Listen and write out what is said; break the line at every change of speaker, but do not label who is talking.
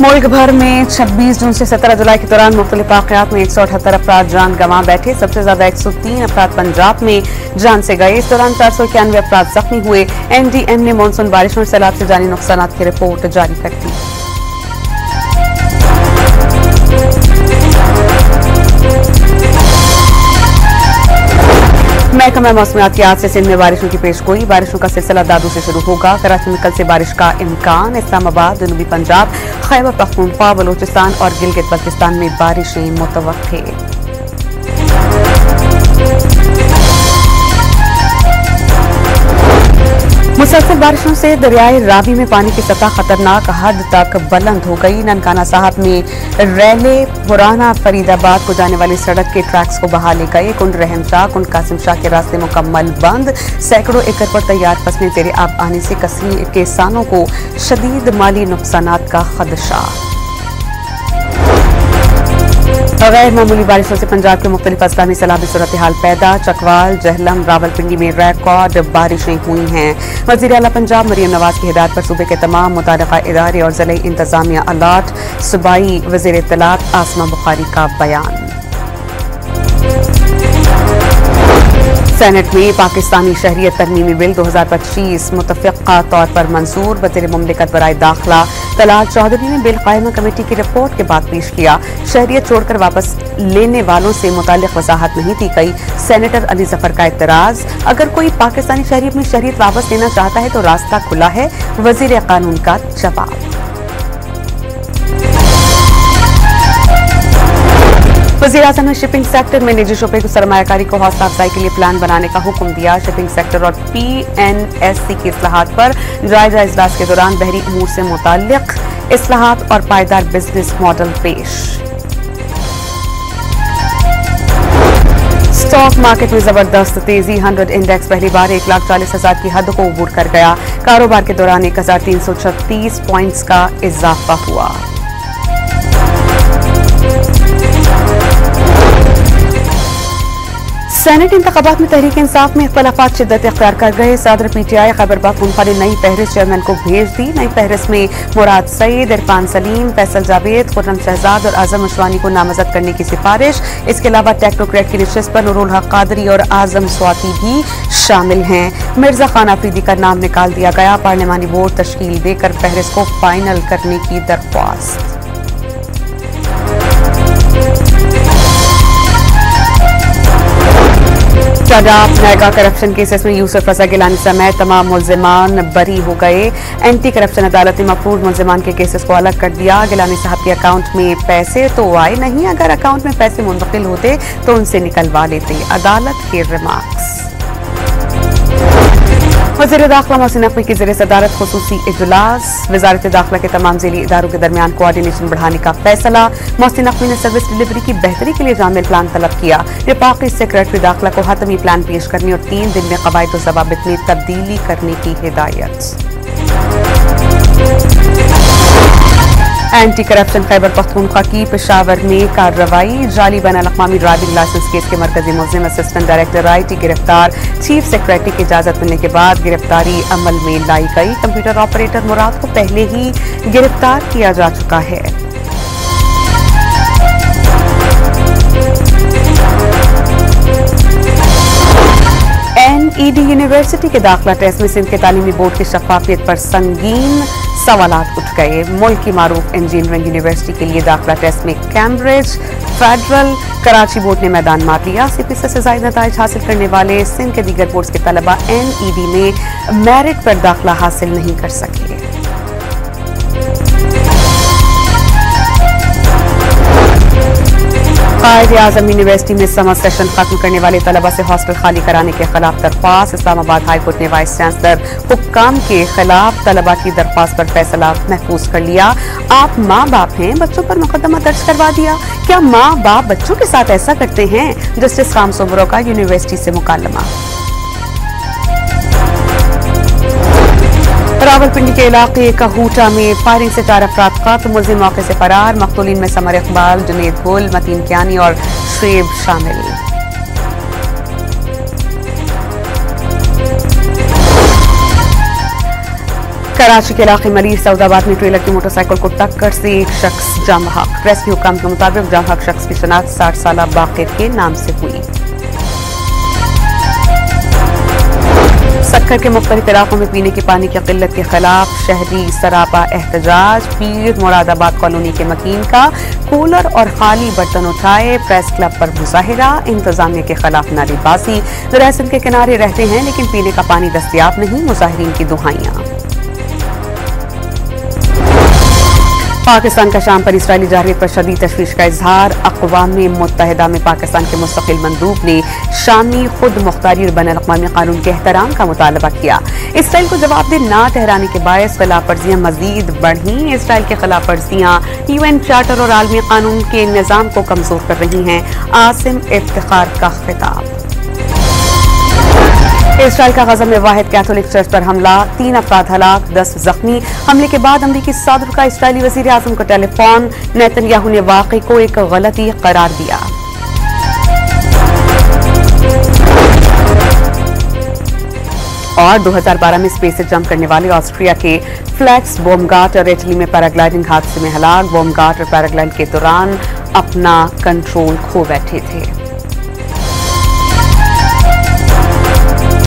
मुल्क भर में 26 जून से 17 जुलाई के दौरान मुख्तलिफ वाक़यात में 178 अफराद जान गंवा बैठे। सबसे ज्यादा 103 अफराद पंजाब में जान से गए। इस दौरान 491 अफराद जख्मी हुए। NDM ने मानसून बारिशों और सैलाब से जानी नुकसान की रिपोर्ट जारी कर दी। महकमा मौसमियात की आज से सिंध में बारिशों की पेशगोई। बारिशों का सिलसिला दादू से शुरू होगा। कराची में कल से बारिश का इम्कान। इस्लामाबाद, जनूबी पंजाब, खैबर पख्तूनख्वा, बलूचिस्तान और गिलगित बल्तिस्तान में बारिशें मुतवक्के। मुसलसल बारिशों से दरियाए रावी में पानी की सतह खतरनाक हद तक बुलंद हो गई। ननकाना साहब में रैले पुराना फरीदाबाद को जाने वाली सड़क के ट्रैक्स को बहा ले गए। कुंड रहम शाह, कुंड कासिम शाह के रास्ते मुकम्मल बंद। सैकड़ों एकड़ पर तैयार फसलें जेर आब आने से किसानों को शदीद माली नुकसानात का खदशा। गैर मामूली बारिशों से पंजाब के मुख्तलिफ अजला में सैलाबी सूरत हाल पैदा। चकवाल, जहलम, रावलपिंडी में रिकॉर्ड बारिशें हुई हैं। वज़ीर आला पंजाब मरियम नवाज की हिदायत पर सूबे के तमाम मुताल्लिक़ा इदारे और ज़िले इंतजामिया अलर्ट। सूबाई वज़ीर इत्तलात आसमा बुखारी का बयान। सेनेट में पाकिस्तानी शहरियत तरमीमी बिल 2025 मुतफ़िक़ा तौर पर मंजूर। वज़ीर मुमलिकत बराए दाखिला तलाल चौधरी ने बिल कायमा कमेटी की रिपोर्ट के बाद पेश किया। शहरियत छोड़कर वापस लेने वालों से मुताल्लिक़ वजाहत नहीं दी गई। सेनेटर अली जफर का एतराज़, अगर कोई पाकिस्तानी शहरी अपनी शहरियत वापस लेना चाहता है तो रास्ता खुला है। वज़ीर कानून का जवाब। वज़ीर आज़म ने शिपिंग सेक्टर में निजी शोबे को सरमायाकारी को हौसला अफजाई के लिए प्लान बनाने का हुक्म दिया। शिपिंग सेक्टर और PNSC की इस्लाहात पर जायजा इजलास के दौरान बहरी उमूर से मुताल्लिक इस्लाहात और पायदार बिजनेस मॉडल पेश। स्टॉक मार्केट में जबरदस्त तेजी। 100 इंडेक्स पहली बार 1,40,000 की हद को अबूर कर गया। कारोबार के दौरान 1,336 पॉइंट्स का इजाफा हुआ। सेनेट इंतखाबात में तहरीक इंसाफ में इख्तलाफात शिद्दत इख्तियार कर गए। सदर PTI खैबर पख्तूनख्वा ने नई फहरिस्त चेयरमैन को भेज दी। नई फहरिस्त में मुराद सईद, इरफान सलीम, फैसल जावेद, खुर्रम शहजाद और आजम अशवानी को नामजद करने की सिफारिश। इसके अलावा टेक्नोक्रेट की नशिस्त पर नूरुल हक कादरी और आजम स्वाति भी शामिल हैं। मिर्जा खान आफरीदी का नाम निकाल दिया गया। पार्लिमानी बोर्ड तश्कील देकर फहरिस्त को फाइनल करने की दरख्वास्त। शादाब मेगा करप्शन केसेस में यूसुफ रजा गिलानी समेत तमाम मुल्जिमान बरी हो गए। एंटी करप्शन अदालत ने मफरूज मुल्जिमान के केसेस को अलग कर दिया। गिलानी साहब के अकाउंट में पैसे तो आए नहीं, अगर अकाउंट में पैसे मुंतकिल होते तो उनसे निकलवा लेते। अदालत के रिमार्क्स। वज़ीर दाखिला मोहसिन नकवी की ज़ेर सदारत खुसूसी इजलास। वज़ारत दाखिला के तमाम ज़िली इदारों के दरमियान कोऑर्डिनेशन बढ़ाने का फैसला। मोहसिन नकवी ने सर्विस डिलीवरी की बेहतरी के लिए जामिल प्लान तलब किया। वफाकी सेक्रेटरी दाखिला को हतमी प्लान पेश करने और 3 दिन में कवायद और ज़वाबित में तब्दीली करने की हिदायत। एंटी करप्शन खैबर पख्तूनख्वा की पेशावर में कार्रवाई। जाली बैनुल-अक़वामी ड्राइविंग लाइसेंस केस के मरकजी मुल्ज़िम असिस्टेंट डायरेक्टर IT गिरफ्तार। चीफ सेक्रेटरी की इजाजत मिलने के बाद गिरफ्तारी अमल में लाई गई। कंप्यूटर ऑपरेटर मुराद को पहले ही गिरफ्तार किया जा चुका है। NED यूनिवर्सिटी के दाखिला टेस्ट में सिंध के तालीमी बोर्ड की शफाफियत पर संगीन सवालात उठ गए। मुल्क की मारूफ इंजीनियरिंग यूनिवर्सिटी के लिए दाखिला टेस्ट में कैम्ब्रिज, फेडरल, कराची बोर्ड ने मैदान मार लिया। CPSE से ज़ायद नताइज हासिल करने वाले सिंध के दीगर बोर्ड्स के तलबा NED में मेरिट पर दाखिला हासिल नहीं कर सके। कायद-ए-आज़म यूनिवर्सिटी में समर सेशन खत्म करने वाले तलबा से हॉस्टल खाली कराने के खिलाफ दरख्वास्त। इस्लामाबाद हाई कोर्ट ने वाइस चांसलर हुक्काम के खिलाफ तलबा की दरख्वास्त पर फैसला महफूज कर लिया। आप माँ बाप हैं, बच्चों पर मुकदमा दर्ज करवा दिया। क्या माँ बाप बच्चों के साथ ऐसा करते हैं? जस्टिस खाम सोमरो का यूनिवर्सिटी से मुकालमा। रावलपिंडी के इलाके कहूटा में फायरिंग से 4 अफराद कत्ल। मुल्जिम मौके से फरार। मकतूलीन में समर इकबाल, जुनेद गुल, मतीन कियानी और शुएब शामिल। कराची के इलाके मरीज सऊदाबाद में ट्रेलर की मोटरसाइकिल को टक्कर से एक शख्स जाम बहक। रेस्क्यू हुकाम के मुताबिक जाम बहक शख्स की शनाख्त 60 साल बाकिर के नाम से हुई। सक्खर के मुख्तलिफ इलाकों में पीने के पानी की किल्लत के खिलाफ शहरी सरापा एहतजाज। पीर मुरादाबाद कॉलोनी के मकीन का कूलर और खाली बर्तन उठाए। प्रेस क्लब पर मुजाहिरा। इंतजामिया के खिलाफ नारेबाजी। दरिया सिंध के किनारे रहते हैं लेकिन पीने का पानी दस्तयाब नहीं। मुजाहिरीन की दुहाइयां। पाकिस्तान का शाम पर इसराइली जारहियत पर शदीद तशवीश का इजहार। अक़वाम मुत्तहिदा में पाकिस्तान के मुस्तकिल मंदूब ने शामी खुद मुख्तारी और बैनुल अक़वामी कानून के एहतराम का मुतालबा किया। इसराइल को जवाबदेह ना ठहराने के बायस खिलाफ वर्जियां मजीद बढ़ी। इसराइल की खिलाफ वर्जियां UN चार्टर और आलमी कानून के निज़ाम को कमजोर कर रही हैं। आसिम इफ्तिखार का खिताब। इसराइल का गजा में वाहिद कैथोलिक चर्च पर हमला। 3 अफराद हलाक, 10 जख्मी। हमले के बाद अमरीकी सदर का इसराइली वज़ीर आज़म को टेलीफोन। नेतन्याहू ने वाक़े को एक गलती करार दिया। और 2012 में स्पेस से जंप करने वाले ऑस्ट्रिया के फ्लैक्स बोमगार्टर इटली में पैराग्लाइडिंग हादसे में हलाक। बोमगार्टर पैराग्लाइडिंग के दौरान अपना कंट्रोल खो बैठे थे।